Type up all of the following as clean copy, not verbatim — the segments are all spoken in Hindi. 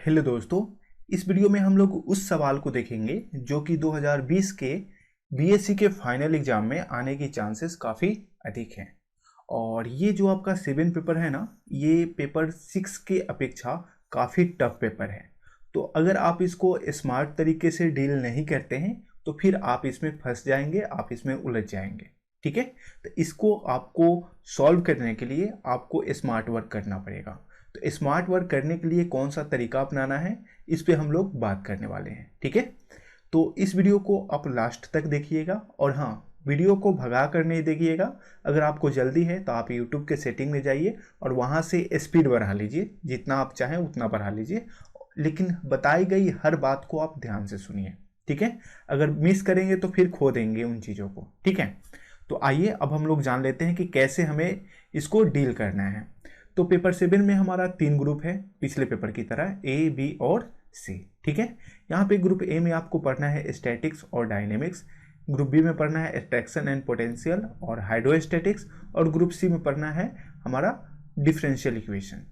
हेलो दोस्तों। इस वीडियो में हम लोग उस सवाल को देखेंगे जो कि 2020 के बीएससी के फाइनल एग्जाम में आने की चांसेस काफ़ी अधिक हैं। और ये जो आपका 7 पेपर है ना, ये पेपर 6 के अपेक्षा काफ़ी टफ पेपर है। तो अगर आप इसको स्मार्ट तरीके से डील नहीं करते हैं तो फिर आप इसमें फंस जाएंगे, आप इसमें उलझ जाएंगे। ठीक है, तो इसको आपको सॉल्व करने के लिए आपको स्मार्ट वर्क करना पड़ेगा। तो स्मार्ट वर्क करने के लिए कौन सा तरीका अपनाना है, इस पे हम लोग बात करने वाले हैं। ठीक है, तो इस वीडियो को आप लास्ट तक देखिएगा। और हाँ, वीडियो को भगा कर नहीं देखिएगा। अगर आपको जल्दी है तो आप यूट्यूब के सेटिंग में जाइए और वहाँ से स्पीड बढ़ा लीजिए, जितना आप चाहें उतना बढ़ा लीजिए। लेकिन बताई गई हर बात को आप ध्यान से सुनिए। ठीक है, अगर मिस करेंगे तो फिर खो देंगे उन चीज़ों को। ठीक है, तो आइए अब हम लोग जान लेते हैं कि कैसे हमें इसको डील करना है। तो पेपर 7 में हमारा 3 ग्रुप है, पिछले पेपर की तरह ए, बी और सी। ठीक है, यहाँ पे ग्रुप ए में आपको पढ़ना है स्टैटिक्स और डायनेमिक्स, ग्रुप बी में पढ़ना है एट्रैक्शन एंड पोटेंशियल और हाइड्रोस्टैटिक्स, और ग्रुप सी में पढ़ना है हमारा डिफरेंशियल इक्वेशन।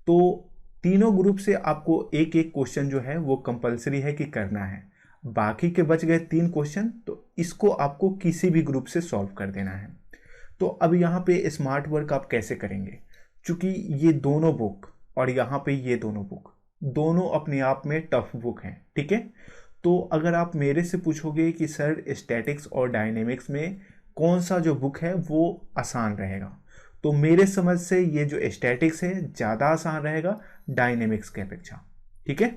तो तीनों ग्रुप से आपको एक एक क्वेश्चन जो है वो कंपलसरी है कि करना है। बाकी के बच गए 3 क्वेश्चन, तो इसको आपको किसी भी ग्रुप से सॉल्व कर देना है। तो अब यहाँ पे स्मार्ट वर्क आप कैसे करेंगे, चूंकि ये दोनों बुक और यहाँ पे ये दोनों बुक दोनों अपने आप में टफ बुक हैं। ठीक है, तो अगर आप मेरे से पूछोगे कि सर स्टैटिक्स और डायनेमिक्स में कौन सा जो बुक है वो आसान रहेगा, तो मेरे समझ से ये जो स्टैटिक्स है ज़्यादा आसान रहेगा डायनेमिक्स के अपेक्षा। ठीक है,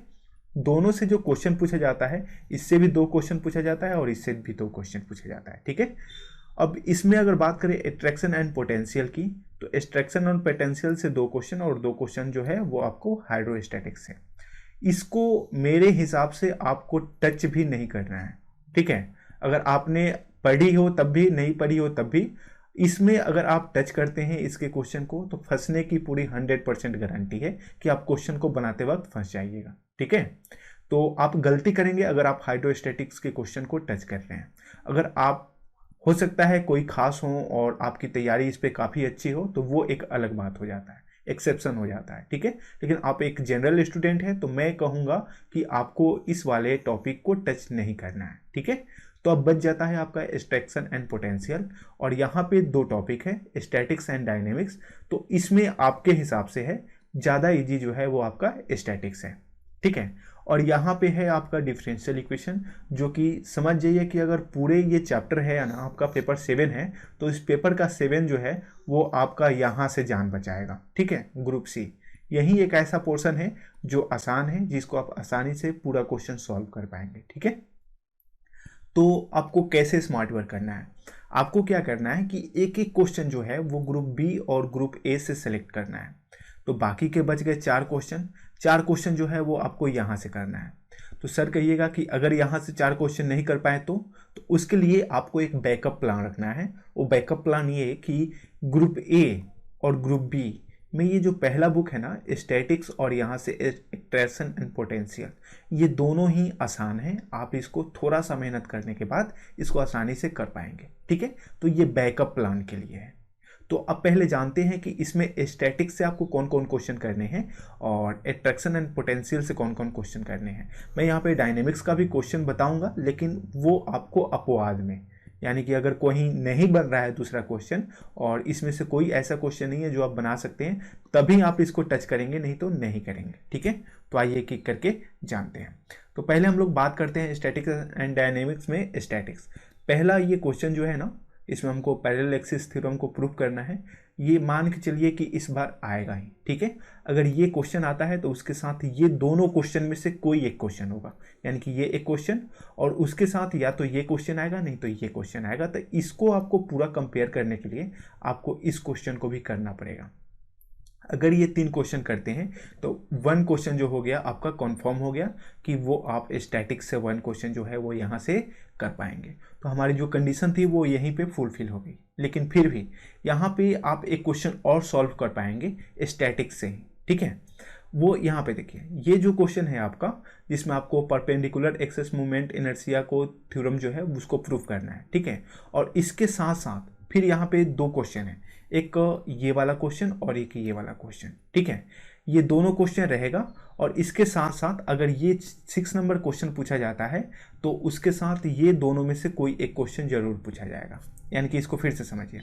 दोनों से जो क्वेश्चन पूछा जाता है, इससे भी 2 क्वेश्चन पूछा जाता है और इससे भी 2 क्वेश्चन पूछा जाता है। ठीक है, अब इसमें अगर बात करें एट्रैक्शन एंड पोटेंशियल की, तो एट्रैक्शन और पोटेंशियल से 2 क्वेश्चन और 2 क्वेश्चन जो है वो आपको हाइड्रोस्टैटिक्स है। इसको मेरे हिसाब से आपको टच भी नहीं करना है। ठीक है, अगर आपने पढ़ी हो तब भी, नहीं पढ़ी हो तब भी, इसमें अगर आप टच करते हैं इसके क्वेश्चन को तो फंसने की पूरी 100% गारंटी है कि आप क्वेश्चन को बनाते वक्त फंस जाइएगा। ठीक है, तो आप गलती करेंगे अगर आप हाइड्रोस्टैटिक्स के क्वेश्चन को टच कर रहे हैं। अगर आप, हो सकता है कोई खास हो और आपकी तैयारी इस पे काफ़ी अच्छी हो, तो वो एक अलग बात हो जाता है, एक्सेप्शन हो जाता है। ठीक है, लेकिन आप एक जनरल स्टूडेंट हैं तो मैं कहूँगा कि आपको इस वाले टॉपिक को टच नहीं करना है। ठीक है, तो अब बच जाता है आपका एट्रैक्शन एंड पोटेंशियल, और यहाँ पे 2 टॉपिक है स्टैटिक्स एंड डायनेमिक्स। तो इसमें आपके हिसाब से है ज़्यादा इजी जो है वो आपका स्टैटिक्स है। ठीक है, और यहाँ पे है आपका डिफरेंशियल इक्वेशन, जो कि समझ जाइए कि अगर पूरे ये चैप्टर है ना, आपका पेपर 7 है, तो इस पेपर का 7 जो है वो आपका यहाँ से जान बचाएगा। ठीक है, ग्रुप सी यही एक ऐसा पोर्शन है जो आसान है, जिसको आप आसानी से पूरा क्वेश्चन सॉल्व कर पाएंगे। ठीक है, तो आपको कैसे स्मार्ट वर्क करना है, आपको क्या करना है कि एक एक क्वेश्चन जो है वो ग्रुप बी और ग्रुप ए से सेलेक्ट करना है। तो बाकी के बच गए 4 क्वेश्चन, 4 क्वेश्चन जो है वो आपको यहाँ से करना है। तो सर कहिएगा कि अगर यहाँ से 4 क्वेश्चन नहीं कर पाए तो उसके लिए आपको एक बैकअप प्लान रखना है। वो बैकअप प्लान ये कि ग्रुप ए और ग्रुप बी में ये जो पहला बुक है ना स्टैटिक्स और यहाँ से एट्रैक्शन एंड पोटेंशियल, ये दोनों ही आसान है। आप इसको थोड़ा सा मेहनत करने के बाद इसको आसानी से कर पाएंगे। ठीक है, तो ये बैकअप प्लान के लिए है। तो अब पहले जानते हैं कि इसमें स्टैटिक्स से आपको कौन कौन क्वेश्चन करने हैं और एट्रैक्शन एंड पोटेंशियल से कौन कौन क्वेश्चन करने हैं। मैं यहाँ पे डायनेमिक्स का भी क्वेश्चन बताऊंगा, लेकिन वो आपको अपवाद में, यानी कि अगर कोई नहीं बन रहा है दूसरा क्वेश्चन और इसमें से कोई ऐसा क्वेश्चन नहीं है जो आप बना सकते हैं, तभी आप इसको टच करेंगे, नहीं तो नहीं करेंगे। ठीक है, तो आइए एक एक करके जानते हैं। तो पहले हम लोग बात करते हैं स्टैटिक्स एंड डायनेमिक्स में स्टैटिक्स। पहला ये क्वेश्चन जो है ना, इसमें हमको पैरेलल एक्सिस थ्योरम को प्रूव करना है। ये मान के चलिए कि इस बार आएगा ही। ठीक है, अगर ये क्वेश्चन आता है तो उसके साथ ये दोनों क्वेश्चन में से कोई एक क्वेश्चन होगा, यानी कि ये एक क्वेश्चन और उसके साथ या तो ये क्वेश्चन आएगा, नहीं तो ये क्वेश्चन आएगा। तो इसको आपको पूरा कंपेयर करने के लिए आपको इस क्वेश्चन को भी करना पड़ेगा। अगर ये 3 क्वेश्चन करते हैं तो 1 क्वेश्चन जो हो गया आपका कंफर्म हो गया कि वो आप स्टैटिक्स से 1 क्वेश्चन जो है वो यहाँ से कर पाएंगे। तो हमारी जो कंडीशन थी वो यहीं पे फुलफिल हो गई। लेकिन फिर भी यहाँ पे आप एक क्वेश्चन और सॉल्व कर पाएंगे स्टैटिक्स से ही। ठीक है, वो यहाँ पे देखिए, ये जो क्वेश्चन है आपका, जिसमें आपको परपेंडिकुलर एक्सिस मूवमेंट इनर्शिया को थ्योरम जो है उसको प्रूव करना है। ठीक है, और इसके साथ साथ फिर यहाँ पे 2 क्वेश्चन है, एक ये वाला क्वेश्चन और एक ये वाला क्वेश्चन। ठीक है, ये दोनों क्वेश्चन रहेगा और इसके साथ साथ अगर ये 6 नंबर क्वेश्चन पूछा जाता है तो उसके साथ ये दोनों में से कोई एक क्वेश्चन जरूर पूछा जाएगा। यानी कि इसको फिर से समझिए,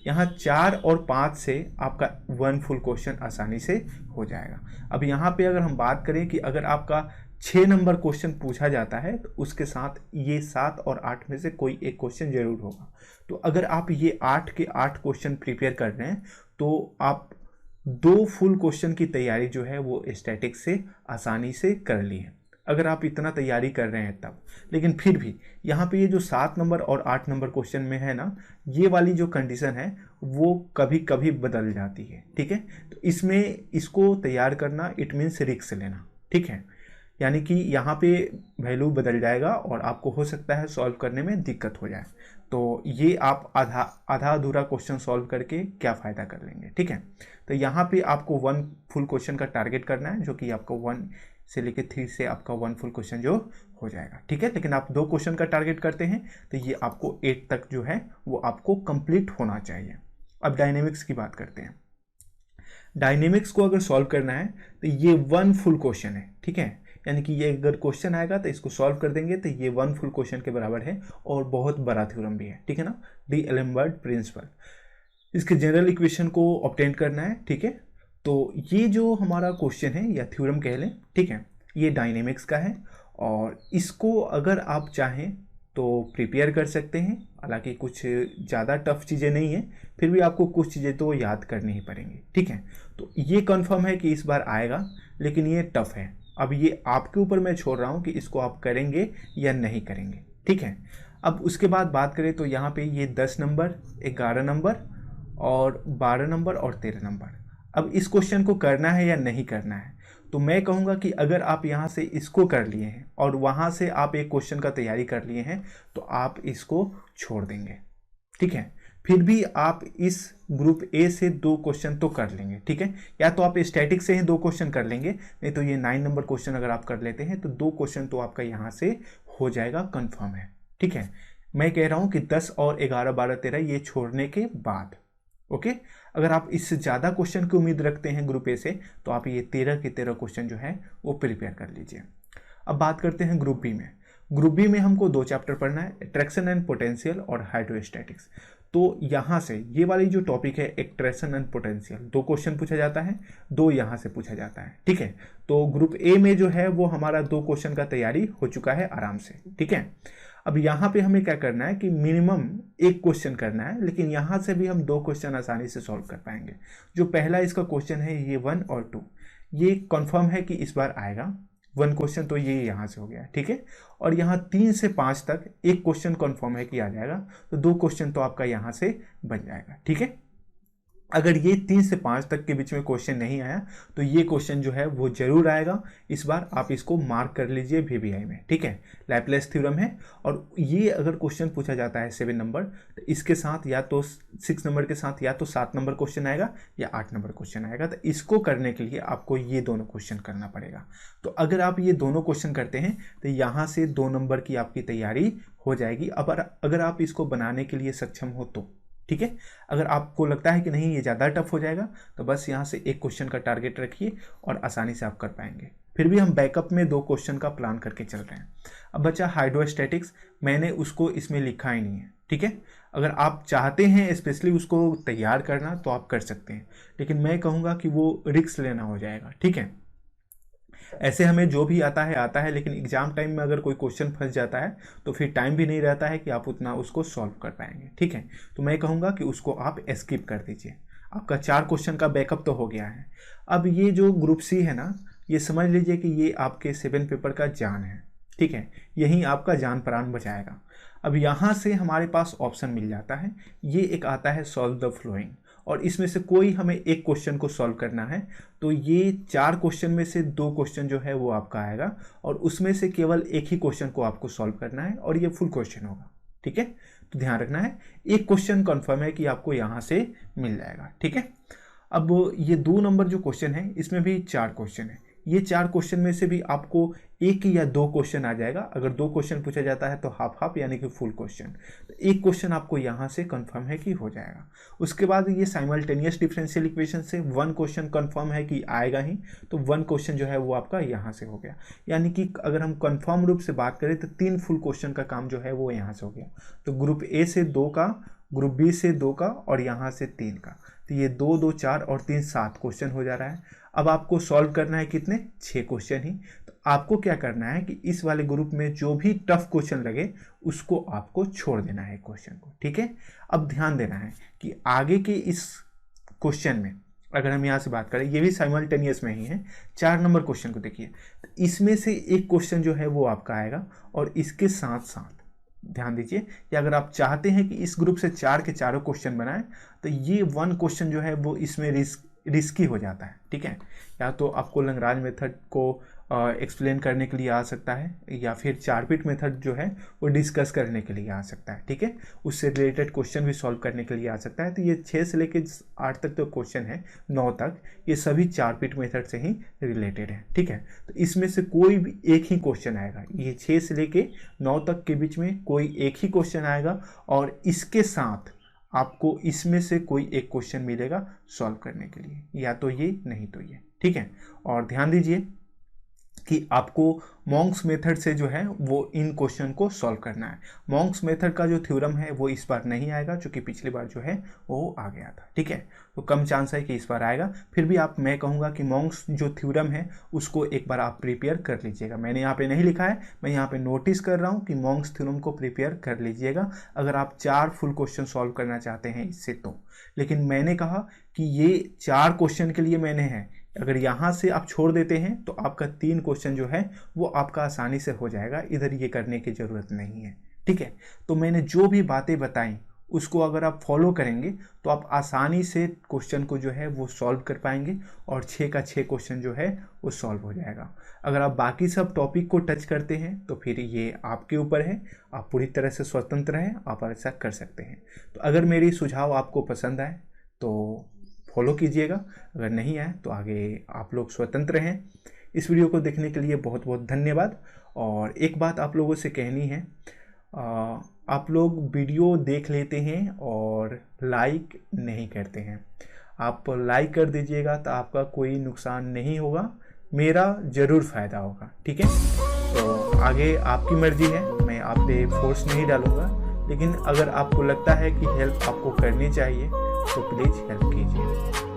यहाँ 4 और 5 से आपका 1 फुल क्वेश्चन आसानी से हो जाएगा। अब यहाँ पे अगर हम बात करें कि अगर आपका 6 नंबर क्वेश्चन पूछा जाता है तो उसके साथ ये 7 और 8 में से कोई एक क्वेश्चन जरूर होगा। तो अगर आप ये 8 के 8 क्वेश्चन प्रिपेयर कर रहे हैं तो आप 2 फुल क्वेश्चन की तैयारी जो है वो स्टैटिक्स से आसानी से कर ली है, अगर आप इतना तैयारी कर रहे हैं तब। लेकिन फिर भी यहाँ पे ये जो 7 नंबर और 8 नंबर क्वेश्चन में है ना, ये वाली जो कंडीशन है वो कभी कभी बदल जाती है, ठीक है। तो इसमें इसको तैयार करना इट मीन्स रिस्क लेना, ठीक है। यानी कि यहाँ पे वैल्यू बदल जाएगा और आपको हो सकता है सॉल्व करने में दिक्कत हो जाए। तो ये आप आधा अधूरा क्वेश्चन सॉल्व करके क्या फ़ायदा कर लेंगे, ठीक है। तो यहाँ पे आपको 1 फुल क्वेश्चन का टारगेट करना है, जो कि आपका 1 से लेकर 3 से आपका 1 फुल क्वेश्चन जो हो जाएगा, ठीक है। लेकिन आप 2 क्वेश्चन का टारगेट करते हैं तो ये आपको 8 तक जो है वो आपको कंप्लीट होना चाहिए। अब डायनेमिक्स की बात करते हैं। डायनेमिक्स को अगर सॉल्व करना है तो ये 1 फुल क्वेश्चन है, ठीक है। यानी कि ये अगर क्वेश्चन आएगा तो इसको सॉल्व कर देंगे तो ये 1 फुल क्वेश्चन के बराबर है और बहुत बड़ा थ्योरम भी है, ठीक है ना, डी-एलेम्बर्ट प्रिंसिपल। इसके जनरल इक्वेशन को ऑब्टेन करना है, ठीक है। तो ये जो हमारा क्वेश्चन है या थ्योरम कह लें, ठीक है, ये डायनेमिक्स का है और इसको अगर आप चाहें तो प्रिपेयर कर सकते हैं। हालांकि कुछ ज़्यादा टफ चीज़ें नहीं है, फिर भी आपको कुछ चीज़ें तो याद करनी ही पड़ेंगी, ठीक है। तो ये कंफर्म है कि इस बार आएगा, लेकिन ये टफ है। अब ये आपके ऊपर मैं छोड़ रहा हूँ कि इसको आप करेंगे या नहीं करेंगे, ठीक है। अब उसके बाद बात करें तो यहाँ पे ये 10 नंबर, 11 नंबर और 12 नंबर और 13 नंबर। अब इस क्वेश्चन को करना है या नहीं करना है, तो मैं कहूँगा कि अगर आप यहाँ से इसको कर लिए हैं और वहाँ से आप एक क्वेश्चन का तैयारी कर लिए हैं तो आप इसको छोड़ देंगे, ठीक है। फिर भी आप इस ग्रुप ए से 2 क्वेश्चन तो कर लेंगे, ठीक है। या तो आप स्टैटिक से ही 2 क्वेश्चन कर लेंगे, नहीं तो ये 9 नंबर क्वेश्चन अगर आप कर लेते हैं तो 2 क्वेश्चन तो आपका यहाँ से हो जाएगा, कंफर्म है, ठीक है। मैं कह रहा हूँ कि 10 और 11, 12, 13 ये छोड़ने के बाद, ओके। अगर आप इससे ज़्यादा क्वेश्चन की उम्मीद रखते हैं ग्रुप ए से तो आप ये 13 के 13 क्वेश्चन जो है वो प्रिपेयर कर लीजिए। अब बात करते हैं ग्रुप बी में। ग्रुप बी में हमको 2 चैप्टर पढ़ना है, अट्रैक्शन एंड पोटेंशियल और हाइड्रोस्टैटिक्स। तो यहाँ से ये वाली जो टॉपिक है अट्रैक्शन एंड पोटेंशियल, 2 क्वेश्चन पूछा जाता है, 2 यहाँ से पूछा जाता है, ठीक है। तो ग्रुप ए में जो है वो हमारा 2 क्वेश्चन का तैयारी हो चुका है आराम से, ठीक है। अब यहाँ पे हमें क्या करना है कि मिनिमम 1 क्वेश्चन करना है, लेकिन यहाँ से भी हम 2 क्वेश्चन आसानी से सॉल्व कर पाएंगे। जो पहला इसका क्वेश्चन है ये 1 और 2, ये कंफर्म है कि इस बार आएगा 1 क्वेश्चन, तो ये यहाँ से हो गया, ठीक है। और यहाँ 3 से 5 तक 1 क्वेश्चन कंफर्म है कि आ जाएगा, तो 2 क्वेश्चन तो आपका यहाँ से बन जाएगा, ठीक है। अगर ये 3 से 5 तक के बीच में क्वेश्चन नहीं आया तो ये क्वेश्चन जो है वो जरूर आएगा। इस बार आप इसको मार्क कर लीजिए VBI में, ठीक है। लैपलेस थ्योरम है और ये अगर क्वेश्चन पूछा जाता है 7 नंबर तो इसके साथ या तो 6 नंबर के साथ या तो 7 नंबर क्वेश्चन आएगा या 8 नंबर क्वेश्चन आएगा। तो इसको करने के लिए आपको ये दोनों क्वेश्चन करना पड़ेगा। तो अगर आप ये दोनों क्वेश्चन करते हैं तो यहाँ से 2 नंबर की आपकी तैयारी हो जाएगी। अब अगर आप इसको बनाने के लिए सक्षम हो तो, ठीक है। अगर आपको लगता है कि नहीं ये ज़्यादा टफ हो जाएगा तो बस यहाँ से 1 क्वेश्चन का टारगेट रखिए और आसानी से आप कर पाएंगे। फिर भी हम बैकअप में 2 क्वेश्चन का प्लान करके चल रहे हैं। अब बचा हाइड्रोस्टैटिक्स, मैंने उसको इसमें लिखा ही नहीं है, ठीक है। अगर आप चाहते हैं स्पेशली उसको तैयार करना तो आप कर सकते हैं, लेकिन मैं कहूँगा कि वो रिस्क लेना हो जाएगा, ठीक है। ऐसे हमें जो भी आता है, लेकिन एग्जाम टाइम में अगर कोई क्वेश्चन फंस जाता है तो फिर टाइम भी नहीं रहता है कि आप उतना उसको सॉल्व कर पाएंगे, ठीक है। तो मैं कहूँगा कि उसको आप स्किप कर दीजिए। आपका 4 क्वेश्चन का बैकअप तो हो गया है। अब ये जो ग्रुप सी है ना, ये समझ लीजिए कि ये आपके 7 पेपर का जान है, ठीक है। यही आपका जान प्राण बचाएगा। अब यहाँ से हमारे पास ऑप्शन मिल जाता है, ये एक आता है सॉल्व द फ्लोइंग, और इसमें से कोई हमें 1 क्वेश्चन को सॉल्व करना है। तो ये 4 क्वेश्चन में से 2 क्वेश्चन जो है वो आपका आएगा और उसमें से केवल 1 ही क्वेश्चन को आपको सॉल्व करना है और ये फुल क्वेश्चन होगा, ठीक है। तो ध्यान रखना है 1 क्वेश्चन कंफर्म है कि आपको यहाँ से मिल जाएगा, ठीक है। अब ये 2 नंबर जो क्वेश्चन है इसमें भी 4 क्वेश्चन है, ये 4 क्वेश्चन में से भी आपको 1 या 2 क्वेश्चन आ जाएगा। अगर 2 क्वेश्चन पूछा जाता है तो हाफ हाफ यानी कि फुल क्वेश्चन। तो 1 क्वेश्चन आपको यहाँ से कंफर्म है कि हो जाएगा। उसके बाद ये साइमल्टेनियस डिफरेंशियल इक्वेशन से 1 क्वेश्चन कंफर्म है कि आएगा ही, तो 1 क्वेश्चन जो है वो आपका यहाँ से हो गया। यानी कि अगर हम कंफर्म रूप से बात करें तो 3 फुल क्वेश्चन का काम जो है वो यहाँ से हो गया। तो ग्रुप ए से 2 का, ग्रुप बी से 2 का और यहाँ से 3 का। तो ये 2 2 4 और 3 7 क्वेश्चन हो जा रहा है। अब आपको सॉल्व करना है कितने, 6 क्वेश्चन ही। तो आपको क्या करना है कि इस वाले ग्रुप में जो भी टफ क्वेश्चन लगे उसको आपको छोड़ देना है क्वेश्चन को, ठीक है। अब ध्यान देना है कि आगे के इस क्वेश्चन में अगर हम यहाँ से बात करें, ये भी साइमल्टेनियस में ही है। 4 नंबर क्वेश्चन को देखिए, तो इसमें से एक क्वेश्चन जो है वो आपका आएगा और इसके साथ साथ ध्यान दीजिए कि अगर आप चाहते हैं कि इस ग्रुप से 4 के चारों क्वेश्चन बनाएं तो ये 1 क्वेश्चन जो है वो इसमें रिस्की हो जाता है, ठीक है। या तो आपको लंगराज मेथड को एक्सप्लेन करने के लिए आ सकता है या फिर चारपिट मेथड जो है वो डिस्कस करने के लिए आ सकता है, ठीक है। उससे रिलेटेड क्वेश्चन भी सॉल्व करने के लिए आ सकता है। तो ये 6 से लेकर 8 तक तो क्वेश्चन है, 9 तक, ये सभी चारपिट मेथड से ही रिलेटेड है, ठीक है। तो इसमें से कोई भी एक ही क्वेश्चन आएगा, ये 6 से लेके 9 तक के बीच में कोई एक ही क्वेश्चन आएगा और इसके साथ आपको इसमें से कोई एक क्वेश्चन मिलेगा सॉल्व करने के लिए, या तो ये नहीं तो ये, ठीक है। और ध्यान दीजिए कि आपको मॉन्क्स मेथड से जो है वो इन क्वेश्चन को सॉल्व करना है। मॉन्क्स मेथड का जो थ्योरम है वो इस बार नहीं आएगा, क्योंकि पिछली बार जो है वो आ गया था, ठीक है। तो कम चांस है कि इस बार आएगा। फिर भी मैं कहूँगा कि मॉन्क्स जो थ्योरम है उसको एक बार आप प्रिपेयर कर लीजिएगा। मैंने यहाँ पे नहीं लिखा है, मैं यहाँ पे नोटिस कर रहा हूँ कि मॉन्क्स थ्योरम को प्रिपेयर कर लीजिएगा अगर आप 4 फुल क्वेश्चन सॉल्व करना चाहते हैं इससे तो। लेकिन मैंने कहा कि ये 4 क्वेश्चन के लिए मैंने है, अगर यहाँ से आप छोड़ देते हैं तो आपका 3 क्वेश्चन जो है वो आपका आसानी से हो जाएगा, इधर ये करने की ज़रूरत नहीं है, ठीक है। तो मैंने जो भी बातें बताई उसको अगर आप फॉलो करेंगे तो आप आसानी से क्वेश्चन को जो है वो सॉल्व कर पाएंगे और 6 का 6 क्वेश्चन जो है वो सॉल्व हो जाएगा। अगर आप बाकी सब टॉपिक को टच करते हैं तो फिर ये आपके ऊपर है, आप पूरी तरह से स्वतंत्र हैं, आप ऐसा कर सकते हैं। तो अगर मेरी सुझाव आपको पसंद आए तो फॉलो कीजिएगा, अगर नहीं आए तो आगे आप लोग स्वतंत्र हैं। इस वीडियो को देखने के लिए बहुत बहुत धन्यवाद। और एक बात आप लोगों से कहनी है, आप लोग वीडियो देख लेते हैं और लाइक नहीं करते हैं। आप लाइक कर दीजिएगा तो आपका कोई नुकसान नहीं होगा, मेरा ज़रूर फ़ायदा होगा, ठीक है। तो आगे आपकी मर्ज़ी है, मैं आप पे फोर्स नहीं डालूँगा, लेकिन अगर आपको लगता है कि हेल्प आपको करनी चाहिए तो प्लीज़ हेल्प कीजिए।